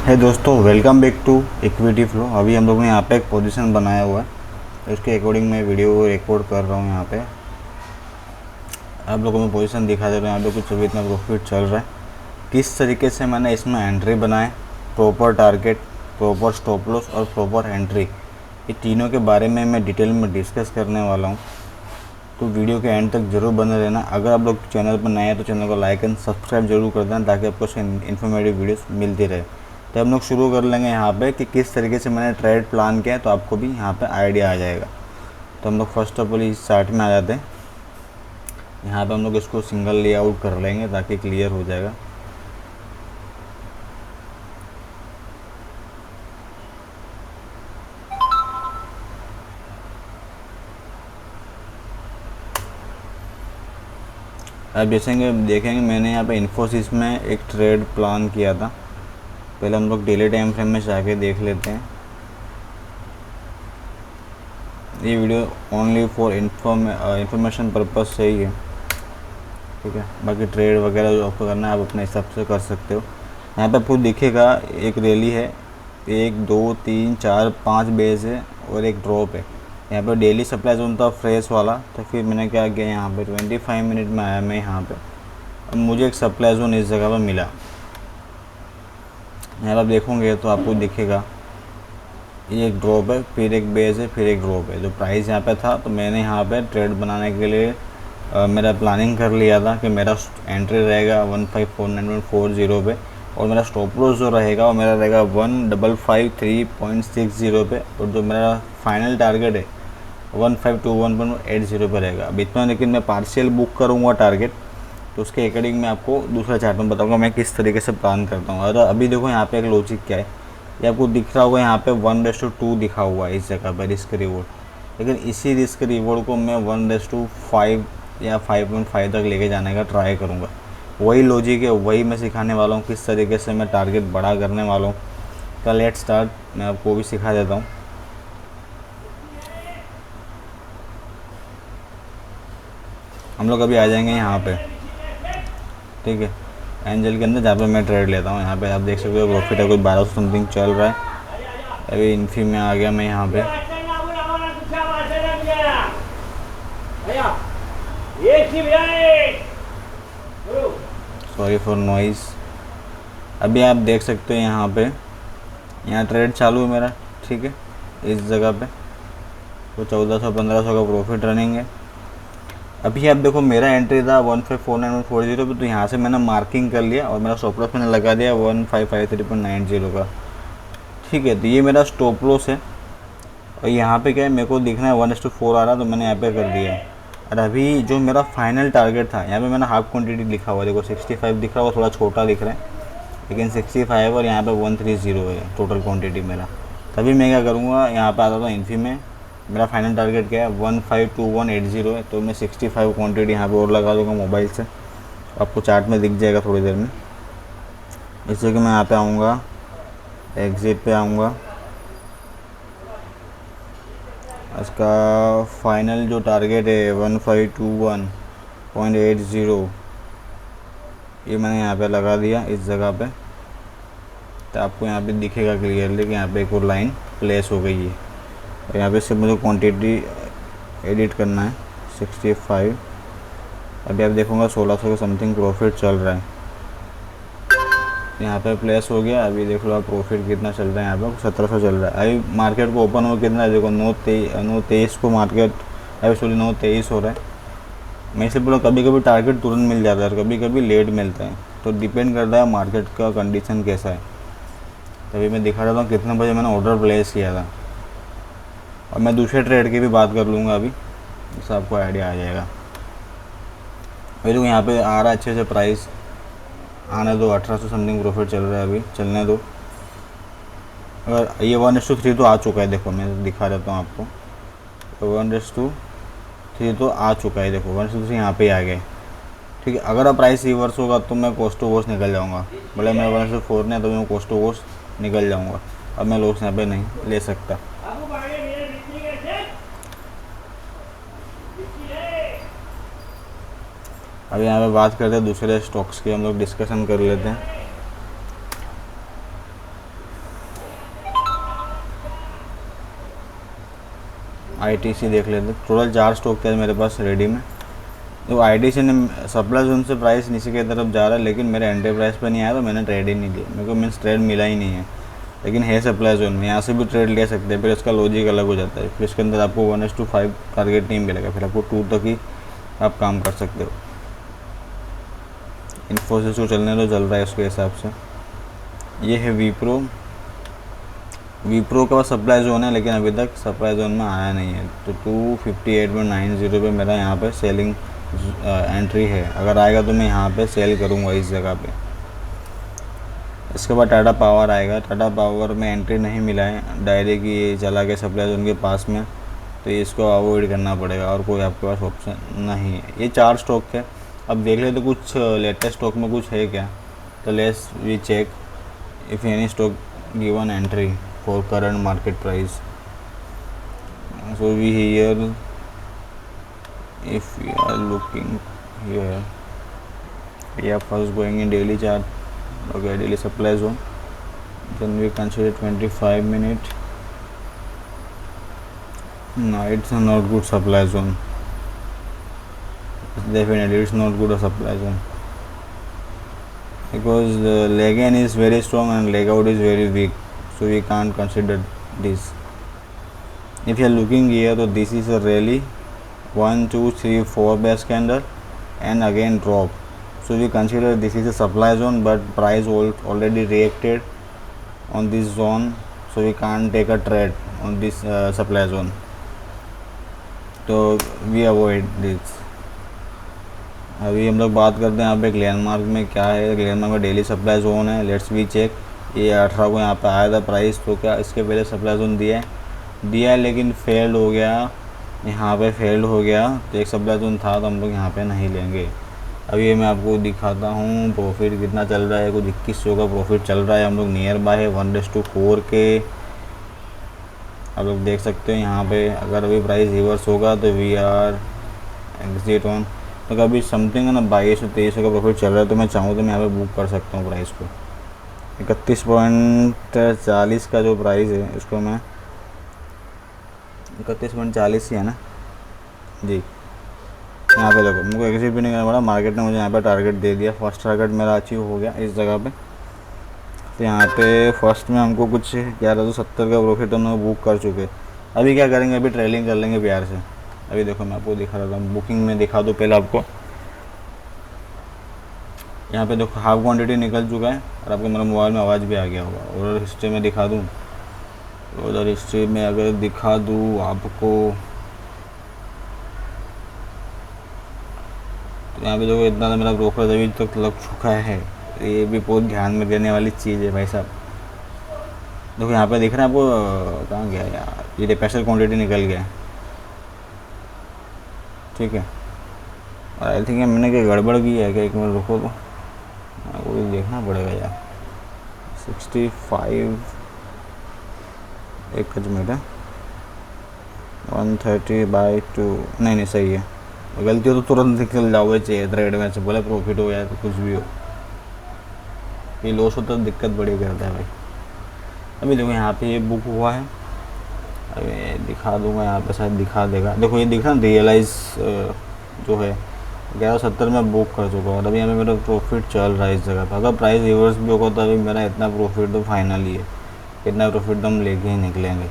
है दोस्तों, welcome back to Equity Flow. अभी हम लोग ने यहाँ पे एक पोजीशन बनाया हुआ है, इसके अकॉर्डिंग मैं वीडियो रिकॉर्ड कर रहा हूँ। यहाँ पे आप लोगों में पोजीशन दिखा दे रहा हूँ। यहाँ पे कुछ अभी इतना प्रॉफिट चल रहा है। किस तरीके से मैंने इसमें एंट्री बनाए, proper target, proper stop loss और प्रॉपर एंट्री, ये तीनों के बारे में मैं डिटेल में डिस्कस करने वाला हूँ। तो वीडियो के एंड तक ज़रूर बने रहना। अगर आप लोग चैनल पर नए हैं तो चैनल को लाइक एंड सब्सक्राइब जरूर कर देना, ताकि आपको इन्फॉर्मेटिव वीडियोस मिलती रहे। तो हम लोग शुरू कर लेंगे यहाँ पे कि किस तरीके से मैंने ट्रेड प्लान किया है, तो आपको भी यहाँ पे आइडिया आ जाएगा। तो हम लोग फर्स्ट ऑफ ऑल इस चार्ट में आ जाते हैं। यहाँ पे हम लोग इसको सिंगल लेआउट कर लेंगे ताकि क्लियर हो जाएगा। अब जैसे कि देखेंगे, मैंने यहाँ पे इन्फोसिस में एक ट्रेड प्लान किया था। पहले हम लोग डेली टाइम फ्रेम में जाके देख लेते हैं। ये video only for information purpose से ही है, ठीक है। बाकी ट्रेड वगैरह जो आपको करना है आप अपने हिसाब से कर सकते हो। यहाँ पे आपको दिखेगा एक रैली है, 1 2 3 4 5 बेस है और एक ड्रॉप है। यहाँ पे डेली सप्लाई जोन था फ्रेश वाला। तो फिर मैंने क्या किया, यहाँ पे 25 मिनट में आया मैं यहाँ पे। अब मुझे एक सप्लाई जोन इस जगह पर मिला। यहाँ पर आप देखोगे तो आपको दिखेगा ये एक ड्रॉप है, फिर एक बेस है, फिर एक ड्रॉप है। जो प्राइस यहाँ पे था, तो मैंने यहाँ पे ट्रेड बनाने के लिए मेरा प्लानिंग कर लिया था कि मेरा एंट्री रहेगा 1549.40 पे, और मेरा स्टॉप लॉस जो रहेगा वो मेरा रहेगा 1553.60 पे, और जो मेरा फाइनल टारगेट है 1521.80 पे रहेगा। अब इतना, लेकिन मैं पार्शियल बुक करूँगा टारगेट, तो उसके अकॉर्डिंग मैं आपको दूसरा चार्ट में बताऊँगा मैं किस तरीके से प्लान करता हूँ। और अभी देखो यहाँ पे एक लॉजिक क्या है, ये आपको दिख रहा होगा, यहाँ पे 1:2 दिखा हुआ है इस जगह पर रिस्क रिवॉर्ड। लेकिन इसी रिस्क रिवॉर्ड को मैं 1:5 या 5.5 तक लेके जाने का ट्राई करूँगा। वही लॉजिक है, वही मैं सिखाने वाला हूँ, किस तरीके से मैं टारगेट बड़ा करने वाला हूँ। तो लेट्स स्टार्ट, मैं आपको भी सिखा देता हूँ। हम लोग अभी आ जाएंगे यहाँ पे, ठीक है, एंजल के अंदर, जहाँ पे मैं ट्रेड लेता हूँ। यहाँ पे आप देख सकते हो प्रॉफिट है कुछ 1200 समथिंग चल रहा है। अभी इन्फी में आ गया मैं यहाँ पे। Sorry for noise. अभी आप देख सकते हो यहाँ पे, यहाँ ट्रेड चालू है मेरा, ठीक है, इस जगह पे। तो 1400-1500 का प्रॉफिट रनिंग है। अभी आप देखो, मेरा एंट्री था 1549.40 पे, तो यहाँ से मैंने मार्किंग कर लिया और मेरा स्टॉप लॉस मैंने लगा दिया 1553.90 का, ठीक है। तो ये मेरा स्टॉप लॉस है। और यहाँ पे क्या है, मेरे को दिखना है 1:4 आ रहा, तो मैंने यहाँ पे कर दिया। और अभी जो मेरा फाइनल टारगेट था, यहाँ पे मैंने हाफ क्वांटिटी लिखा हुआ है, देखो 65 दिख रहा है, थोड़ा छोटा दिख रहा है, लेकिन 65 और यहाँ पे 130 है टोटल क्वांटिटी मेरा। तभी मैं क्या करूँगा, यहाँ पे आता था इन्फी में, मेरा फाइनल टारगेट क्या है 1521.80 है, तो मैं 65 क्वांटिटी यहाँ पे और लगा दूँगा मोबाइल से। आपको चार्ट में दिख जाएगा थोड़ी देर में। इससे कि मैं यहाँ पे आऊँगा, एग्ज़िट पे आऊँगा, इसका फाइनल जो टारगेट है 1521.80, ये मैंने यहाँ पे लगा दिया इस जगह पे। तो आपको यहाँ पे दिखेगा क्लियरली कि यहाँ पे एक और लाइन प्लेस हो गई है। और यहाँ पे सिर्फ मुझे क्वांटिटी एडिट करना है 65। अभी आप देखूँगा 1600 का समथिंग प्रॉफिट चल रहा है, यहाँ पे प्लेस हो गया। अभी देख लो आप प्रॉफिट कितना चल रहा है, यहाँ पे 1700 चल रहा है। अभी मार्केट को ओपन हो कितना है, देखो 9:23 को मार्केट, अभी सॉरी 9:23 हो रहा है। मैं इसलिए बोला कभी कभी टारगेट तुरंत मिल जाता है और कभी कभी लेट मिलता है, तो डिपेंड करता है मार्केट का कंडीशन कैसा है। तभी मैं दिखा रहा था कितने बजे मैंने ऑर्डर प्लेस किया था। और मैं दूसरे ट्रेड की भी बात कर लूँगा अभी, इससे आपको आइडिया आ जाएगा। अभी तो यहाँ पे आ रहा है अच्छे से प्राइस, आने दो, 1800 समथिंग प्रॉफिट चल रहा है, अभी चलने दो। अगर ये 1:3 तो आ चुका है, देखो मैं दिखा देता हूँ आपको, तो 1:3 तो आ चुका है, देखो 1:3 यहाँ पे आ गए, ठीक है। अगर अब प्राइस रिवर्स होगा तो मैं कोस्ट टू कोस्ट निकल जाऊँगा, भले मैं 1:4 नहीं तो मैं कोस्ट टू कोस्ट निकल जाऊँगा। अब मैं लॉस यहाँ पे नहीं ले सकता। अब यहाँ पे बात करते हैं दूसरे स्टॉक्स की, हम लोग डिस्कशन कर लेते हैं। ITC देख लेते, टोटल 4 स्टॉक थे मेरे पास रेडी में। तो ITC ने सप्लाई जोन से प्राइस नीचे की तरफ जा रहा है, लेकिन मेरे एंट्री प्राइस पर नहीं आया तो मैंने ट्रेड ही नहीं लिया, मेरे को मीन्स ट्रेड मिला ही नहीं है। लेकिन है सप्लाई जोन में, यहाँ से भी ट्रेड ले सकते हैं, फिर इसका लॉजिक अलग हो जाता है। फिर इसके अंदर आपको 1:5 टारगेट नहीं मिलेगा, फिर आपको 2 तक ही आप काम कर सकते हो। इन्फोसिस को चलने दो, चल रहा है उसके हिसाब से। ये है विप्रो का सप्लाई जोन है, लेकिन अभी तक सप्लाई जोन में आया नहीं है। तो 258.90 पे मेरा यहाँ पे सेलिंग एंट्री है। अगर आएगा तो मैं यहाँ पे सेल करूँगा इस जगह पे। इसके बाद टाटा पावर आएगा। टाटा पावर में एंट्री नहीं मिला है, डायरेक्ट ये चला गया सप्लाई जोन के पास में, तो इसको अवॉइड करना पड़ेगा और कोई आपके पास ऑप्शन नहीं है। ये 4 स्टॉक थे। अब देख ले तो कुछ लेटेस्ट स्टॉक में कुछ है क्या, तो let's we check if any stock given entry for current market price. So we here if we are looking here, we are first going in daily chart, okay, daily supply zone, then we consider 25 minute. No, it's not good supply zone, definitely it's not good a supply zone, because the leg in is very strong and leg out is very weak, so we can't consider this. If you are looking here, so this is a rally 1 2 3 4 base candle and again drop, so we consider this is a supply zone, but price already reacted on this zone, so we can't take a trade on this supply zone, तो we avoid this. अभी हम लोग बात करते हैं यहाँ पे Glenmark में क्या है। ग्लेनमार्क में डेली सप्लाई जोन है, लेट्स वी चेक। ये 18 को यहाँ पे आया था प्राइस, तो क्या इसके पहले सप्लाई जोन दिया है, लेकिन फेल्ड हो गया, यहाँ पे फेल्ड हो गया। तो एक सप्लाई जोन था, तो हम लोग यहाँ पे नहीं लेंगे। अब ये मैं आपको दिखाता हूँ प्रॉफिट कितना चल रहा है। कुछ 2100 का प्रॉफिट चल रहा है। हम लोग नियर बाय है 1:4 के, आप लोग देख सकते हो यहाँ पे। अगर अभी प्राइस रिवर्स होगा तो वी आर एग्जिट ऑन। तो कभी समथिंग है ना 2200-2300 का प्रॉफिट चल रहा है, तो मैं चाहूँ तो मैं यहाँ पे बुक कर सकता हूँ प्राइस को। 31.40 का जो प्राइस है, इसको मैं 31.40 ही है ना जी। यहाँ पे देखो, मुझको एग्जिट भी नहीं करना पड़ा, मार्केट ने मुझे यहाँ पे टारगेट दे दिया। फर्स्ट टारगेट मेरा अचीव हो गया इस जगह पे। तो यहाँ पे फर्स्ट में हमको कुछ 1170 का प्रॉफिट हम लोग बुक कर चुके। अभी क्या करेंगे, अभी ट्रेलिंग कर लेंगे प्यार से। अभी देखो मैं आपको दिखा रहा था, बुकिंग में दिखा दूँ पहले आपको। यहाँ पे देखो हाफ क्वांटिटी निकल चुका है, और आपको मेरा मोबाइल में आवाज़ भी आ गया होगा। ऑर्डर हिस्ट्री में दिखा दूँ, ऑर्डर हिस्ट्री में अगर दिखा दूँ आपको, तो यहाँ पे देखो इतना मेरा ब्रोकर अभी तक लग चुका है। ये भी बहुत ध्यान में देने वाली चीज़ है भाई साहब। देखो यहाँ पे दिख रहा है आपको, कहाँ गया यार, ये स्पेशल क्वांटिटी निकल गया, ठीक है। और आई थिंक मैंने क्या गड़बड़ की है क्या, एक मिनट रुको तो वो भी देखना पड़ेगा यार। 65 एक मिनट है, 130/2 नहीं सही है। गलती हो तो तुरंत निकल जाओगे चाहिए ट्रेड में से, बोले प्रॉफिट हो या तो कुछ भी हो। ये लॉस होता तो दिक्कत बड़ी करता है भाई। अभी देखो यहाँ पे ये बुक हुआ है, अभी दिखा दूंगा यहाँ पे, शायद दिखा देगा। देखो ये दिख रहा है रियलाइज़ जो है 1170 में बुक कर चुका हूँ, और अभी यहाँ पे मेरा प्रॉफिट चल रहा है इस जगह पर। अगर प्राइस रिवर्स भी होगा तो अभी मेरा इतना प्रॉफिट तो फाइनल ही है, इतना प्रॉफिट तो हम लेके ही निकलेंगे।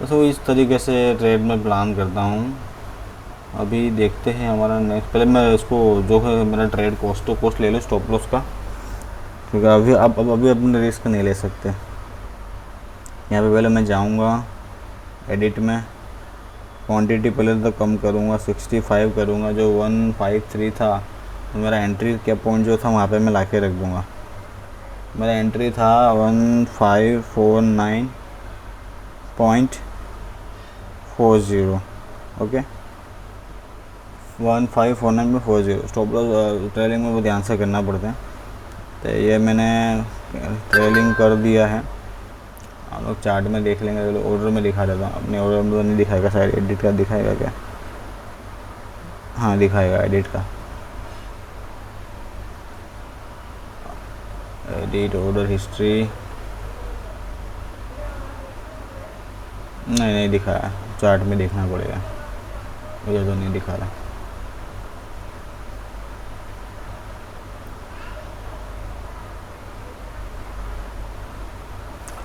तो इस तरीके से ट्रेड में प्लान करता हूँ। अभी देखते हैं हमारा नेक्स्ट। पहले मैं इसको जो है मेरा ट्रेड कॉस्ट तो कॉस्ट ले लो स्टॉप लॉस का, क्योंकि अभी अभी अपने रिस्क नहीं ले सकते। यहाँ पे पहले मैं जाऊँगा एडिट में, क्वांटिटी पहले तो कम करूँगा, 65 करूँगा। जो 153 था तो मेरा एंट्री क्या पॉइंट जो था वहाँ पे मैं ला के रख दूँगा। मेरा एंट्री था 1549.40, ओके 1549.40। स्टॉप लॉस ट्रेलिंग में वो ध्यान से करना पड़ता है। तो ये मैंने ट्रेलिंग कर दिया है, हम लोग चार्ट में देख लेंगे। ऑर्डर में दिखा देता हूँ, अपने ऑर्डर में तो नहीं दिखाएगा शायद, एडिट का दिखाएगा क्या, हाँ दिखाएगा एडिट का। एडिट ऑर्डर हिस्ट्री नहीं नहीं दिखा रहा, चार्ट में देखना पड़ेगा, मुझे तो नहीं दिखा रहा।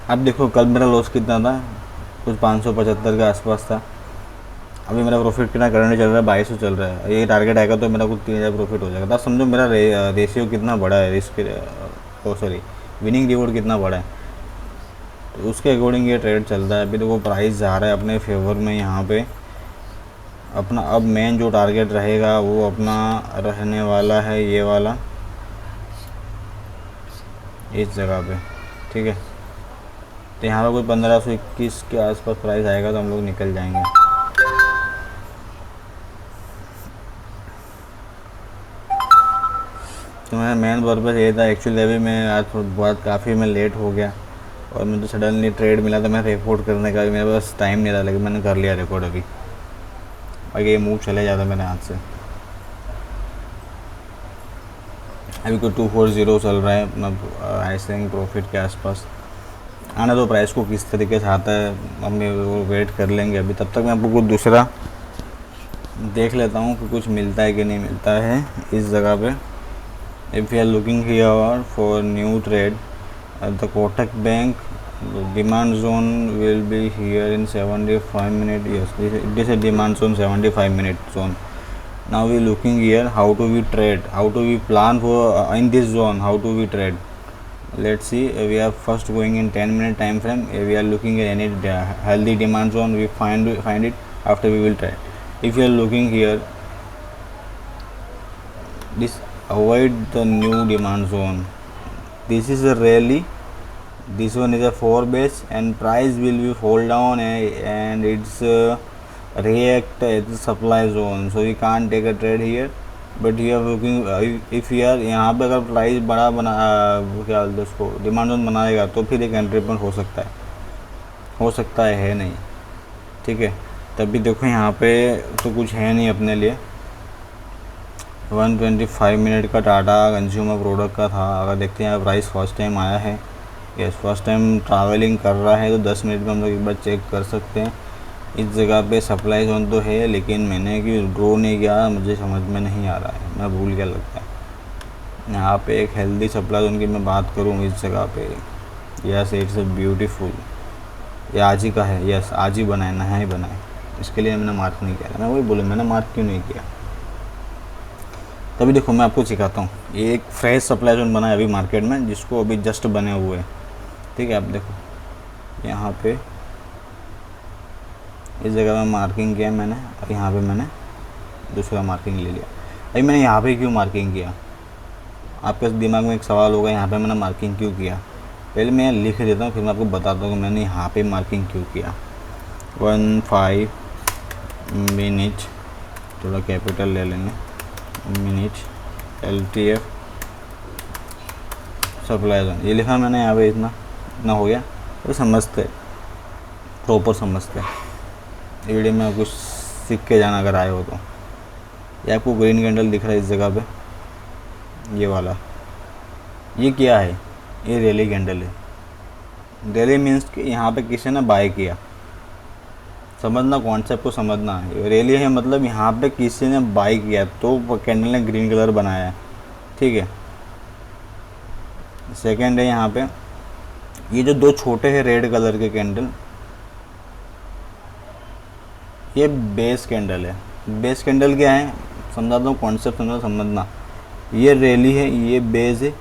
अब देखो कल मेरा लॉस कितना था, कुछ 575 के आसपास था। अभी मेरा प्रॉफिट कितना करंट चल रहा है, 2200 चल रहा है। ये टारगेट आएगा तो मेरा कुछ 3000 प्रॉफिट हो जाएगा। तब समझो मेरा रेशियो कितना बड़ा है, रिस्क सॉरी विनिंग रिवॉर्ड कितना बड़ा है। तो उसके अकॉर्डिंग ये ट्रेड चलता है। अभी देखो प्राइस जा रहा है अपने फेवर में यहाँ पे अपना। अब मेन जो टारगेट रहेगा वो अपना रहने वाला है ये वाला, इस जगह पे, ठीक है। तो यहाँ पे कोई 1521 के आसपास प्राइस आएगा तो हम लोग निकल जाएंगे। तो मेरा मेन पर्पज़ ये था एक्चुअली। अभी मैं आज बहुत काफ़ी मैं लेट हो गया और मुझे सडनली ट्रेड मिला तो मैं रिकॉर्ड करने का भी मेरे पास टाइम नहीं रहा, लेकिन मैंने कर लिया रिकॉर्ड अभी। आगे ये मूव चले जाता मेरे हाथ से। अभी कोई 240 चल रहा है, मतलब आई थिंक प्रॉफिट के आसपास आना। तो प्राइस को किस तरीके से आता है हम वो वेट कर लेंगे। अभी तब तक मैं आपको कुछ दूसरा देख लेता हूँ कि कुछ मिलता है कि नहीं मिलता है इस जगह पे। If you are looking here for new trade the Kotak bank demand zone will be here in 75 minute. Yes, it is a demand zone, 75-minute zone. Now we looking here how to we trade, how to we plan for in this zone, how to we trade. Let's see, we are first going in 10-minute time frame. We are looking at any healthy demand zone, we find it, after we will trade. If you are looking here, this avoid the new demand zone. This is a rally, this one is a 4 base and price will be fall down and it's react at the supply zone, so we can't take a trade here. But you are looking if you are यहाँ पे अगर price बड़ा बना क्या बोलते उसको demand zone बनाएगा तो फिर एक एंट्री पॉइंट हो सकता है नहीं, ठीक है। तभी देखो यहाँ पे तो कुछ है नहीं अपने लिए। 125 मिनट का टाटा कंज्यूमर प्रोडक्ट का था। अगर देखते हैं प्राइस फर्स्ट टाइम आया है, यस फर्स्ट टाइम ट्रैवलिंग कर रहा है, तो 10 मिनट में हम लोग एक बार चेक कर सकते हैं। इस जगह पे सप्लाई जोन तो है, लेकिन मैंने क्यों ड्रॉ नहीं किया मुझे समझ में नहीं आ रहा है, मैं भूल गया लगता है। यहाँ पे एक हेल्दी सप्लाई जोन की मैं बात करूँ इस जगह पे, यस इट्स ब्यूटीफुल। ये आज ही का है, यस आज ही बनाए, नया ही बनाए, इसके लिए मैंने मार्क नहीं किया। मैं वही बोले मैंने मार्क क्यों नहीं किया। तभी देखो मैं आपको सिखाता हूँ। ये एक फ्रेश सप्लाई जोन बना है अभी मार्केट में, जिसको अभी जस्ट बने हुए हैं, ठीक है। आप देखो यहाँ पे इस जगह में मार्किंग किया मैंने और यहाँ पे मैंने दूसरा मार्किंग ले लिया। अभी मैंने यहाँ पे क्यों मार्किंग किया, आपके दिमाग में एक सवाल होगा यहाँ पे मैंने मार्किंग क्यों किया। पहले मैं लिख देता हूँ फिर मैं आपको बताता हूँ कि मैंने यहाँ पे मार्किंग क्यों किया। 15 मिनट, थोड़ा कैपिटल ले लेंगे, मिनट LTF सप्लाई जोन, ये लिखा मैंने यहाँ पे, इतना हो गया। तो समझते प्रॉपर समझते वीडियो में कुछ सीख के जाना अगर आए हो तो। ये आपको ग्रीन कैंडल दिख रहा है इस जगह पे, ये वाला, ये क्या है, ये रैली कैंडल है। रैली मीन्स कि यहाँ पे किसी ने बाय किया, समझना कॉन्सेप्ट को समझना है। रैली है मतलब यहाँ पे किसी ने बाय किया तो कैंडल ने ग्रीन कलर बनाया है, ठीक है। सेकंड है यहाँ पे ये जो दो छोटे हैं रेड कलर के कैंडल, ये बेस कैंडल है। बेस कैंडल क्या है समझाता हूँ, कॉन्सेप्ट समझना। ये रैली है, ये बेस है।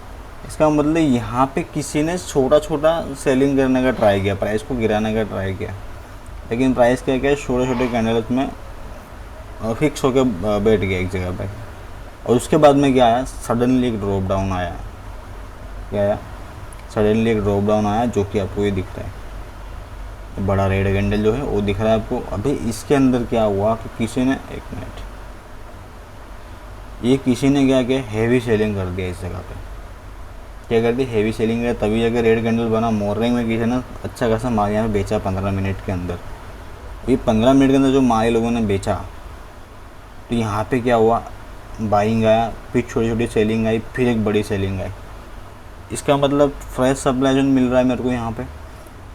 इसका मतलब यहाँ पे किसी ने छोटा छोटा सेलिंग करने का ट्राई किया, प्राइस को गिराने का ट्राई किया, लेकिन प्राइस क्या क्या छोटे छोटे कैंडल्स में फिक्स होकर बैठ गया एक जगह पे। और उसके बाद में क्या आया, सडनली एक ड्रॉप डाउन आया। क्या आया, सडनली एक ड्रॉप डाउन आया, जो कि आपको ये दिख रहा है, बड़ा रेड कैंडल जो है वो दिख रहा है आपको। अभी इसके अंदर क्या हुआ कि किसी ने, एक मिनट, ये किसी ने क्या किया, हैवी सेलिंग कर दिया इस जगह पे। क्या कर दी, हैवी सेलिंग है, तभी जाकर रेड कैंडल बना। मॉर्निंग में किसी ने अच्छा खासा माल यहाँ पे बेचा 15 मिनट के अंदर। ये 15 मिनट के अंदर जो माल लोगों ने बेचा, तो यहाँ पे क्या हुआ, बाइंग आया, फिर छोटी छोटी सेलिंग आई, फिर एक बड़ी सेलिंग आई। इसका मतलब फ्रेश सप्लाई जो मिल रहा है मेरे को यहाँ पे।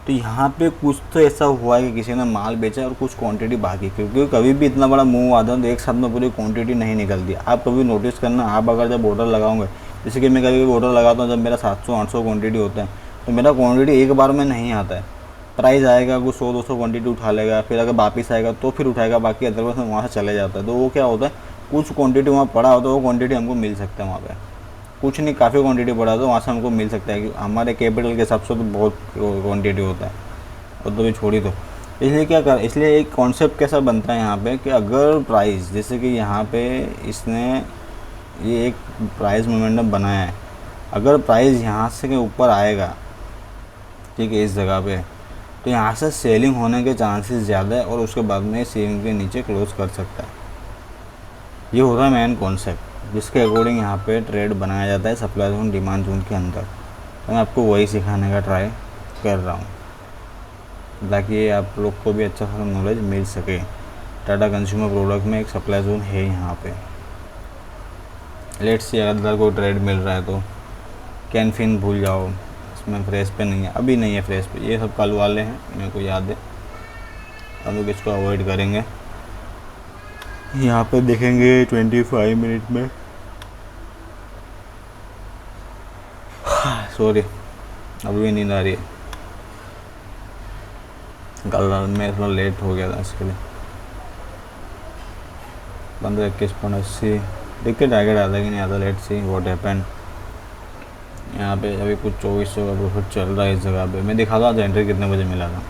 तो तो यहाँ पे कुछ तो ऐसा हुआ है कि किसी ने माल बेचा और कुछ क्वांटिटी बाकी, क्योंकि कभी भी इतना बड़ा मूव आता है तो एक साथ में पूरी क्वांटिटी नहीं निकलती। आप कभी नोटिस करना, आप अगर जब ऑर्डर लगाओगे, जैसे कि मैं कभी कभी ऑर्डर लगाता हूँ, जब मेरा 700-800 क्वांटिटी होता है तो मेरा क्वांटिटी एक बार में नहीं आता है। प्राइस आएगा, कुछ 100-200 क्वांटिटी उठा लेगा, फिर अगर वापस आएगा तो फिर उठाएगा, बाकी अदरवाइज वहाँ से चले जाता है। तो वो क्या होता है, कुछ क्वांटिटी वहाँ पड़ा होता है, वो क्वांटिटी हमको मिल सकता है वहाँ पे, कुछ नहीं काफ़ी क्वांटिटी पड़ा तो वहाँ से हमको मिल सकता है। कि हमारे कैपिटल के हिसाब से तो बहुत क्वांटिटी होता है, और तो भी छोड़ी तो। इसलिए क्या कर, इसलिए एक कॉन्सेप्ट कैसा बनता है यहाँ पे कि अगर प्राइस, जैसे कि यहाँ पे इसने ये एक प्राइस मोमेंटम बनाया है, अगर प्राइस यहाँ से के ऊपर आएगा, ठीक है, इस जगह पे, तो यहाँ से सेलिंग होने के चांसेस ज़्यादा है, और उसके बाद में सेलिंग के नीचे क्लोज कर सकता है। ये होता है मेन कॉन्सेप्ट, जिसके अकॉर्डिंग यहाँ पे ट्रेड बनाया जाता है सप्लाई जोन डिमांड जोन के अंदर। तो मैं आपको वही सिखाने का ट्राई कर रहा हूँ, ताकि आप लोग को भी अच्छा सा नॉलेज मिल सके। टाटा कंज्यूमर प्रोडक्ट में एक सप्लाई जोन है यहाँ पे। लेट्स सी, अगर कोई ट्रेड मिल रहा है तो कैनफिन भूल जाओ, इसमें फ्रेश पे नहीं है, अभी नहीं है फ्रेश पे, ये सब कल वाले हैं, मेरे को याद है। हम लोग इसको अवॉइड करेंगे। यहाँ पे देखेंगे 25 मिनट में, सॉरी अभी भी नींद आ रही है, कल मैं थोड़ा लेट हो गया था इसके लिए। 15-21.80 देख के टारगेट आता है कि नहीं आता, लेट सी व्हाट हैपेंड। यहाँ पे अभी कुछ 2400 का प्रॉफिट चल रहा है इस जगह पे। मैं दिखा था एंट्री कितने बजे मिला था।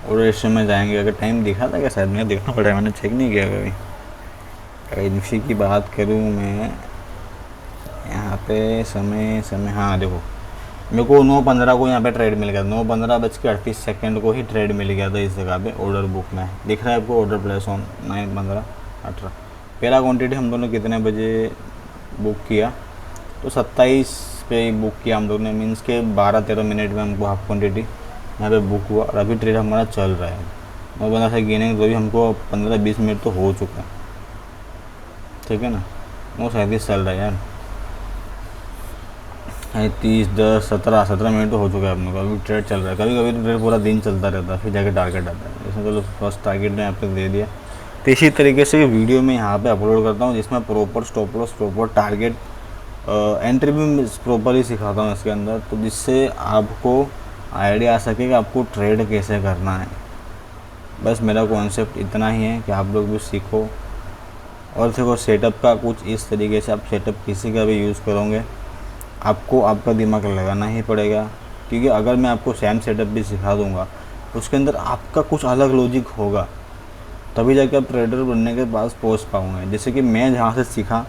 और इस समय जाएंगे, अगर टाइम दिखा था क्या, शायद मुझे देखना पड़ेगा, मैंने चेक नहीं किया कभी। अगर इसी की बात करूँ मैं, यहाँ पे समय हाँ देखो, मेरे को 9:15 को यहाँ पे ट्रेड मिल गया, 9:15:38 को ही ट्रेड मिल गया था इस जगह पे। ऑर्डर बुक में दिख रहा है आपको, ऑर्डर प्लेस ऑन 9:15:18। पहला क्वांटिटी हम दोनों कितने बजे बुक किया, तो 27 पे ही बुक किया हम दोनों ने, मीन्स के 12-13 मिनट में हमको हाफ क्वांटिटी यहाँ पे बुक हुआ। और अभी ट्रेड हमारा चल रहा है, 9:15 से गिनेंगे तो भी हमको 15-20 मिनट तो हो चुका है, ठीक है ना। 9:37 चल रहा है यार, 30-10-17 मिनट तो हो चुका है अपने को, अभी ट्रेड चल रहा है। कभी कभी तो ट्रेड पूरा दिन चलता रहता है, फिर जाके टारगेट आता है। जैसे चलो फर्स्ट टारगेट ने आप तक दे दिया। तो इसी तरीके से वीडियो में यहाँ पे अपलोड करता हूँ, जिसमें proper stop loss, proper target, entry भी प्रॉपर ही सिखाता हूँ इसके अंदर, तो जिससे आपको आइडिया आ सके कि आपको ट्रेड कैसे करना है। बस मेरा कॉन्सेप्ट इतना ही है कि आप लोग भी सीखो। और देखो, सेटअप का कुछ इस तरीके से, आप सेटअप किसी का भी यूज़ करोगे, आपको आपका दिमाग लगाना ही पड़ेगा। क्योंकि अगर मैं आपको सेम सेटअप भी सिखा दूंगा, उसके अंदर आपका कुछ अलग लॉजिक होगा, तभी जाके आप ट्रेडर बनने के पास पहुंच पाऊंगे। जैसे कि मैं जहाँ से सीखा,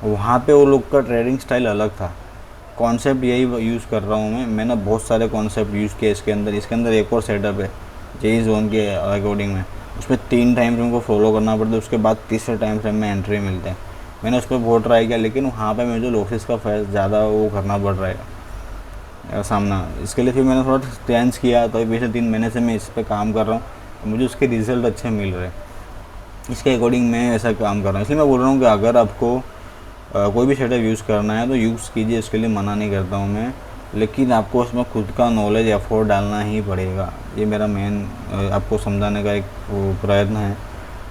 वहाँ पे वो लोग का ट्रेडिंग स्टाइल अलग था, कॉन्सेप्ट यही यूज़ कर रहा हूँ मैंने बहुत सारे कॉन्सेप्ट यूज़ किए इसके अंदर। इसके अंदर एक और सेटअप है जेई जोन के अकॉर्डिंग में, उसमें 3 टाइम फ्रेम को फॉलो करना पड़ता है, उसके बाद तीसरे टाइम फ्रेम में एंट्री मिलते हैं। मैंने उस पर बहुत ट्राई किया, लेकिन वहाँ पे मुझे लॉसेस का ज़्यादा वो करना पड़ रहा है सामना। इसके लिए फिर मैंने थोड़ा चेंज किया, तो पिछले 3 महीने से मैं इस पर काम कर रहा हूँ, मुझे उसके रिज़ल्ट अच्छे मिल रहे हैं। इसके अकॉर्डिंग मैं ऐसा काम कर रहा हूँ। इसलिए मैं बोल रहा हूँ कि अगर आपको कोई भी सेटअप यूज़ करना है तो यूज़ कीजिए, इसके लिए मना नहीं करता हूँ मैं, लेकिन आपको उसमें खुद का नॉलेज एफर्ट डालना ही पड़ेगा। ये मेरा मेन आपको समझाने का एक प्रयत्न है।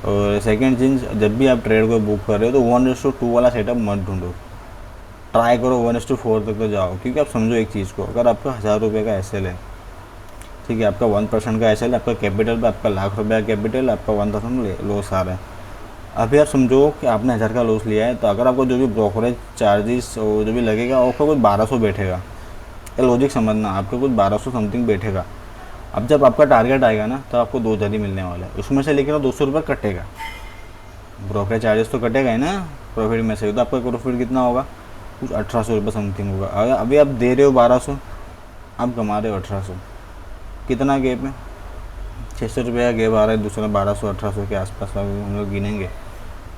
और सेकंड चीज़, जब भी आप ट्रेड को बुक कर रहे हो तो 1:2 वाला सेटअप मत ढूंढो, ट्राई करो 1:4 तक तो जाओ। क्योंकि आप समझो एक चीज़ को, अगर आपका 1000 रुपये का एसएल है, ठीक है, आपका 1% का एसएल, आपका कैपिटल पे आपका लाख रुपये का कैपिटल, आपका 1000 लॉस आ रहा है। अभी आप समझो कि आपने 1000 का लॉस लिया है, तो अगर आपको जो भी ब्रोकरेज चार्जेस और जो भी लगेगा, आपका कुछ 1200 बैठेगा। ये लॉजिक समझना, आपका कुछ 1200 समथिंग बैठेगा। अब जब आपका टारगेट आएगा ना, तो आपको 2000 ही मिलने वाला है, उसमें से लेकिन 200 रुपये कटेगा, ब्रोकरेज चार्जेस तो कटेगा ही ना प्रॉफिट में से। तो आपका प्रॉफिट कितना होगा, कुछ 1800 रुपये समथिंग होगा। अगर अभी आप दे रहे हो 1200, आप कमा रहे हो 1800, कितना गैप है, 600 रुपये का गैप आ रहा है, दूसरा 1200-1800 के आसपास हम लोग गिनेंगे,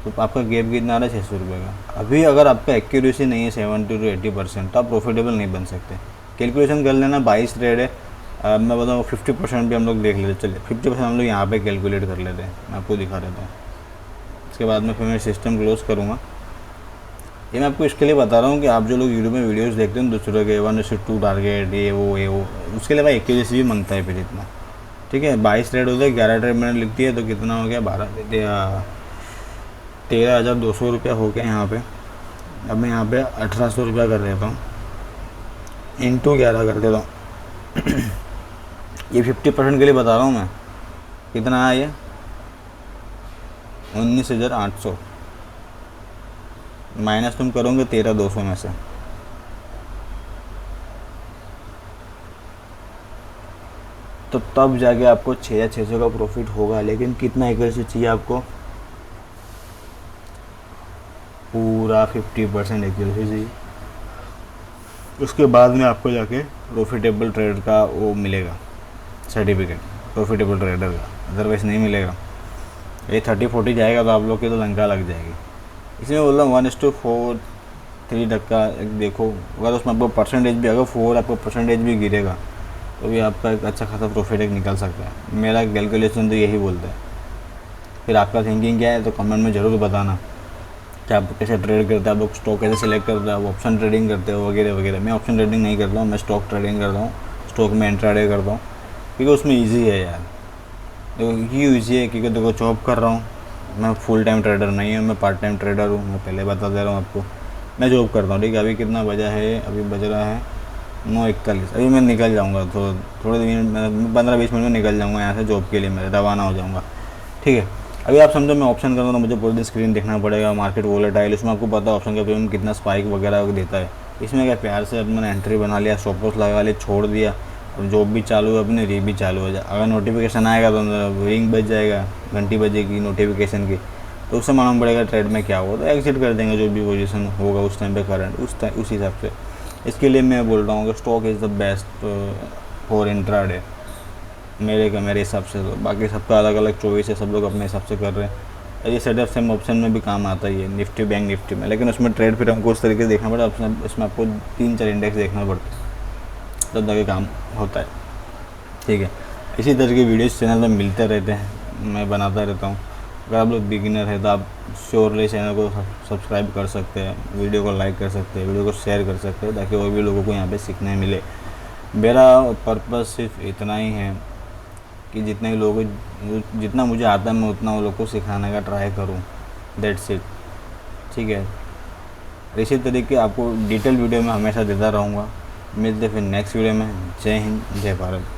तो आपका गैप कितना आ रहा है, 600 रुपये का। अभी अगर आपका एक्यूरेसी नहीं है 70-80%, तो आप प्रॉफिटेबल नहीं बन सकते। कैलकुलेशन कर लेना, 22 ट्रेड है, मैं बताऊँ 50% भी हम लोग देख लेते, चलिए 50% हम लोग यहाँ पे कैलकुलेट कर लेते हैं, मैं आपको दिखा देता हूँ। इसके बाद में फिर मैं सिस्टम क्लोज करूँगा। ये मैं आपको इसके लिए बता रहा हूँ कि आप जो लोग यूट्यूब में वीडियोस देखते हैं दूसरों के 1:2 टारगेट ये वो, उसके लिए भाई एक्यूरेसी भी मांगता है फिर इतना। ठीक है, 22 ट्रेड होता है, 11 ट्रेड मैंने लिख दिया तो कितना हो गया, 13,200 रुपया हो गया यहाँ पे। अब मैं यहाँ पे 1,800 रुपया कर देता हूँ, इंटू 11 कर देता हूँ। ये 50% के लिए बता रहा हूँ मैं। कितना आया ये, 19,800 माइनस तुम करोगे 13,200 में से, तो तब जाके आपको 6 या 600 का प्रॉफिट होगा। लेकिन कितना एक्यूरेसी चाहिए आपको, पूरा 50% एक्यूरेसी चाहिए। उसके बाद में आपको जाके प्रॉफिटेबल ट्रेड का वो मिलेगा सर्टिफिकेट, प्रॉफिटेबल ट्रेडर का, अदरवाइज़ नहीं मिलेगा। ये 30-40 जाएगा तो आप लोग की तो लंका लग जाएगी। इसमें बोल रहा हूँ 1:4 3 टक्का देखो, अगर उसमें आपको परसेंटेज भी, अगर 4 आपको परसेंटेज भी गिरेगा तो भी आपका एक अच्छा खासा प्रॉफिट एक निकल सकता है। मेरा कैलकुलेशन तो यही बोलता है। फिर आपका थिंकिंग क्या है तो कमेंट में ज़रूर बताना कि आप कैसे ट्रेड करते हैं, आप लोग स्टॉक कैसे सेलेक्ट करते हैं, आप ऑप्शन ट्रेडिंग करते हो वगैरह वगैरह। मैं ऑप्शन ट्रेडिंग नहीं करता हूँ, मैं स्टॉक ट्रेडिंग करता हूँ, स्टॉक में इंट्राडे करता हूँ, क्योंकि उसमें ईजी है यार। देखो क्यों ईजी है, क्योंकि देखो जॉब कर रहा हूँ मैं, फुल टाइम ट्रेडर नहीं हूँ मैं, पार्ट टाइम ट्रेडर हूँ। मैं पहले बता दे रहा हूँ आपको, मैं जॉब करता हूँ। ठीक है, अभी कितना बजा है, अभी बज रहा है 9:41। अभी मैं निकल जाऊँगा तो थोड़े दिन 15-20 मिनट में निकल जाऊँगा यहाँ से जॉब के लिए, मैं रवाना हो जाऊँगा। ठीक है, अभी आप समझो मैं ऑप्शन करूँ तो मुझे पूरी दिन स्क्रीन देखना पड़ेगा, मार्केट वोलेटाइल, उसमें आपको पता है ऑप्शन का प्रीमियम कितना स्पाइक वगैरह देता है। इसमें क्या प्यार से मैंने एंट्री बना लिया, स्टॉप लॉस लगा लिया, छोड़ दिया, और जॉब भी चालू है अपनी, री भी चालू हो जाए। अगर नोटिफिकेशन आएगा तो रिंग बज जाएगा, घंटी बजेगी नोटिफिकेशन की, तो उससे मालूम पड़ेगा ट्रेड में क्या होगा, तो एग्जिट कर देंगे जो भी पोजीशन होगा उस टाइम पे करंट, उस हिसाब से। इसके लिए मैं बोल रहा हूँ कि stock is the best for intraday मेरे हिसाब से। तो बाकी सबका अलग अलग चॉइस है, सब लोग अपने हिसाब से कर रहे हैं। ये सेटअप सेम ऑप्शन में भी काम आता ही है, निफ्टी बैंक निफ्टी में, लेकिन उसमें ट्रेड फिर हमको उस तरीके से देखना पड़ता है, उसमें आपको 3-4 इंडेक्स देखना पड़ता है, तब जाके काम होता है। ठीक है, इसी तरह की वीडियोस चैनल में मिलते रहते हैं, मैं बनाता रहता हूँ। अगर आप लोग बिगिनर है तो आप श्योरली चैनल को सब्सक्राइब कर सकते हैं, वीडियो को लाइक कर सकते हैं, वीडियो को शेयर कर सकते हैं, ताकि और भी लोगों को यहाँ पे सीखने मिले। मेरा पर्पज़ सिर्फ इतना ही है कि जितना मुझे आता है मैं उतना वो लोग को सिखाने का ट्राई करूँ, दैट्स इट। ठीक है, इसी तरीके आपको डिटेल वीडियो में हमेशा देता रहूँगा। मिलते फिर नेक्स्ट वीडियो में। जय हिंद, जय भारत।